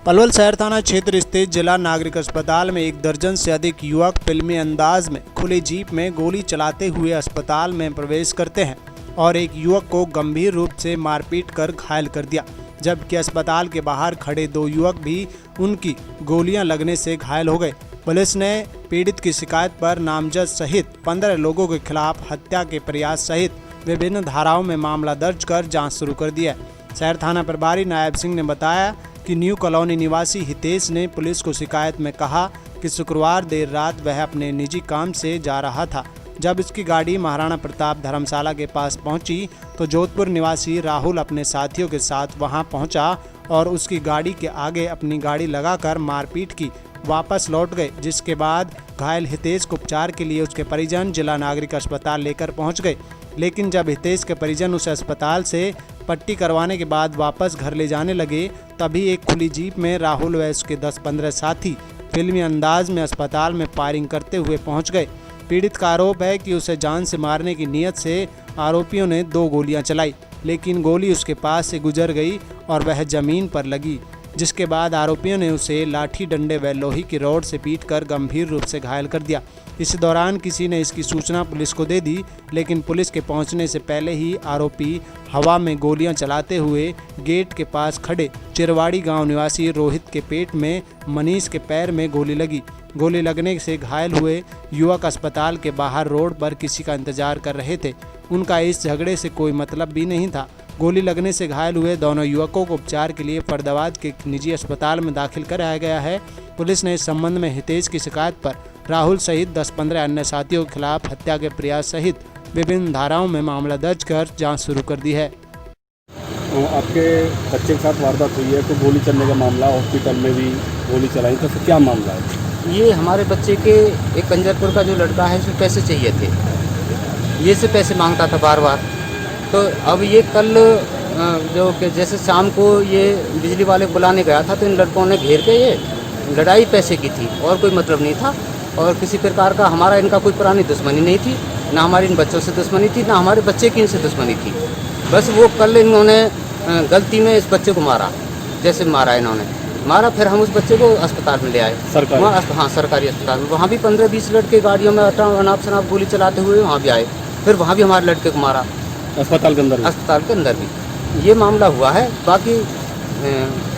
पलवल शहर थाना क्षेत्र स्थित जिला नागरिक अस्पताल में एक दर्जन से अधिक युवक फिल्मी अंदाज में खुली जीप में गोली चलाते हुए अस्पताल में प्रवेश करते हैं और एक युवक को गंभीर रूप से मारपीट कर घायल कर दिया, जबकि अस्पताल के बाहर खड़े 2 युवक भी उनकी गोलियां लगने से घायल हो गए। पुलिस ने पीड़ित की शिकायत पर नामजद सहित 15 लोगों के खिलाफ हत्या के प्रयास सहित विभिन्न धाराओं में मामला दर्ज कर जाँच शुरू कर दिया है। शहर थाना प्रभारी नायब सिंह ने बताया कि न्यू कॉलोनी निवासी हितेश ने पुलिस को शिकायत में कहा कि शुक्रवार देर रात वह अपने निजी काम से जा रहा था। जब इसकी गाड़ी महाराणा प्रताप धर्मशाला के पास पहुंची तो जोधपुर निवासी राहुल अपने साथियों के साथ वहां पहुंचा और उसकी गाड़ी के आगे अपनी गाड़ी लगाकर मारपीट की, वापस लौट गए, जिसके बाद घायल हितेश को उपचार के लिए उसके परिजन जिला नागरिक अस्पताल लेकर पहुँच गए। लेकिन जब हितेश के परिजन उसे अस्पताल से पट्टी करवाने के बाद वापस घर ले जाने लगे, तभी एक खुली जीप में राहुल व उसके 10-15 साथी फिल्मी अंदाज में अस्पताल में फायरिंग करते हुए पहुंच गए। पीड़ित का आरोप है कि उसे जान से मारने की नीयत से आरोपियों ने 2 गोलियां चलाई, लेकिन गोली उसके पास से गुजर गई और वह जमीन पर लगी, जिसके बाद आरोपियों ने उसे लाठी डंडे व लोहे की रॉड से पीटकर गंभीर रूप से घायल कर दिया। इस दौरान किसी ने इसकी सूचना पुलिस को दे दी, लेकिन पुलिस के पहुंचने से पहले ही आरोपी हवा में गोलियां चलाते हुए गेट के पास खड़े चिरवाड़ी गांव निवासी रोहित के पेट में, मनीष के पैर में गोली लगी। गोली लगने से घायल हुए युवक अस्पताल के बाहर रोड पर किसी का इंतजार कर रहे थे। उनका इस झगड़े से कोई मतलब भी नहीं था। गोली लगने से घायल हुए दोनों युवकों को उपचार के लिए फरीदाबाद के निजी अस्पताल में दाखिल कराया गया है। पुलिस ने इस संबंध में हितेश की शिकायत पर राहुल सहित 10-15 अन्य साथियों के खिलाफ हत्या के प्रयास सहित विभिन्न धाराओं में मामला दर्ज कर जांच शुरू कर दी है। आपके बच्चे के साथ वारदात हुई है तो गोली चलने का मामला, हॉस्पिटल में भी गोली चलाई, तो क्या मामला है? ये हमारे बच्चे के एक कंजरपुर का जो लड़का है उसको पैसे चाहिए थे, ये से पैसे मांगता था बार बार। तो अब ये कल जो कि जैसे शाम को ये बिजली वाले बुलाने गया था तो इन लड़कों ने घेर के ये लड़ाई पैसे की थी और कोई मतलब नहीं था और किसी प्रकार का हमारा इनका कोई पुरानी दुश्मनी नहीं थी, ना हमारी इन बच्चों से दुश्मनी थी, ना हमारे बच्चे की इनसे दुश्मनी थी। बस वो कल इन्होंने गलती में इस बच्चे को मारा, जैसे मारा इन्होंने मारा, फिर हम उस बच्चे को अस्पताल में ले आए, हाँ सरकारी अस्पताल में। वहाँ भी 15-20 लड़के गाड़ियों में अनाप शनाप गोली चलाते हुए वहाँ भी आए, फिर वहाँ भी हमारे लड़के को मारा अस्पताल के अंदर भी ये मामला हुआ है। बाकी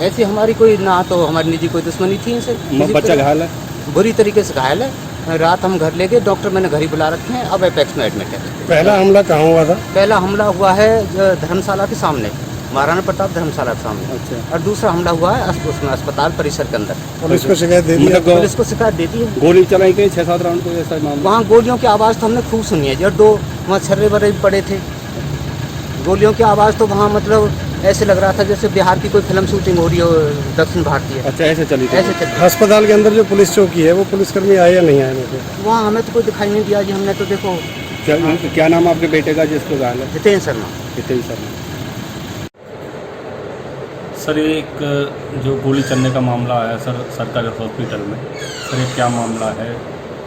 ऐसी हमारी कोई ना तो हमारी निजी कोई दुश्मनी थी इनसे। बच्चा घायल है, बुरी तरीके से घायल है। रात हम घर ले गए, डॉक्टर मैंने घर ही बुला रखे हैं, अब एपेक्स में एडमिट है। पहला हमला कहाँ हुआ था? पहला हमला हुआ है धर्मशाला के सामने, महाराणा प्रताप धर्मशाला के सामने। अच्छा। और दूसरा हमला हुआ है उसमें अस्पताल परिसर के अंदर। पुलिस को शिकायत दे दी? पुलिस को शिकायत दे दी है। गोली चलाई गई 6-7 राउंड को ऐसा मामला? वहाँ गोलियों की आवाज़ तो हमने खूब सुनी है, जब 2 वहाँ छर्रे बर्रे पड़े थे, गोलियों की आवाज़ तो वहाँ मतलब ऐसे लग रहा था जैसे बिहार की कोई फिल्म शूटिंग हो रही हो, दक्षिण भारतीय। अच्छा, ऐसे चली थी? ऐसे चली। अस्पताल के अंदर जो पुलिस चौकी है वो पुलिसकर्मी आए या नहीं आए? वहाँ हमें तो कोई दिखाई नहीं दिया जी, हमने तो देखो। क्या नाम आपके बेटे का जिसको घायल है? हितेश शर्मा। हितेश शर्मा। सर ये एक जो गोली चलने का मामला आया सर सरकारी हॉस्पिटल में, सर ये क्या मामला है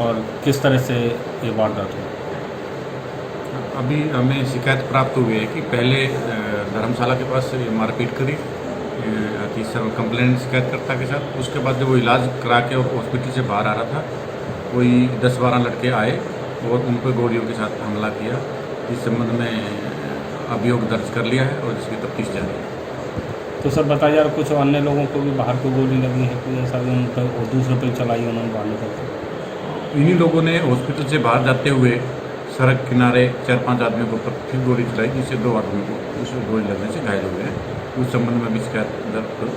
और किस तरह से ये वारदात हुई? अभी हमें शिकायत प्राप्त हुई है कि पहले धर्मशाला के पास मारपीट करी तीसरा कंप्लेंट शिकायतकर्ता के साथ। उसके बाद जब वो इलाज करा के हॉस्पिटल से बाहर आ रहा था, कोई 10-12 लड़के आए और उन पर गोलियों के साथ हमला किया। इस संबंध में अभियोग दर्ज कर लिया है और इसकी तफ्तीश जारी है। तो सर बताइए यार, कुछ अन्य लोगों को भी बाहर को गोली लगी है, कोई ऐसा उन पर और दूसरे पर चलाई उन्होंने बाहर निकल? इन्हीं लोगों ने हॉस्पिटल से बाहर जाते हुए सड़क किनारे 4-5 आदमियों को फिर गोली चलाई, जिससे 2 आदमियों को उस गोली लगने से घायल हो गए। उस संबंध में भी शिकायत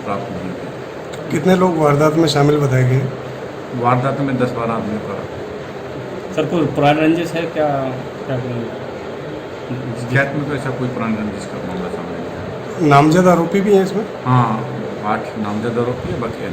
प्राप्त नहीं हुई। कितने लोग वारदात में शामिल बताए गए? वारदात में 10-12 आदमियों का। सर कोई पुराना रंजिश है क्या? शिकायत में तो ऐसा कोई पुराना रंजिश का मामला सामने नहीं आया। नामजद आरोपी भी हैं इसमें? हाँ, 8 नामजद आरोपी है, बाकी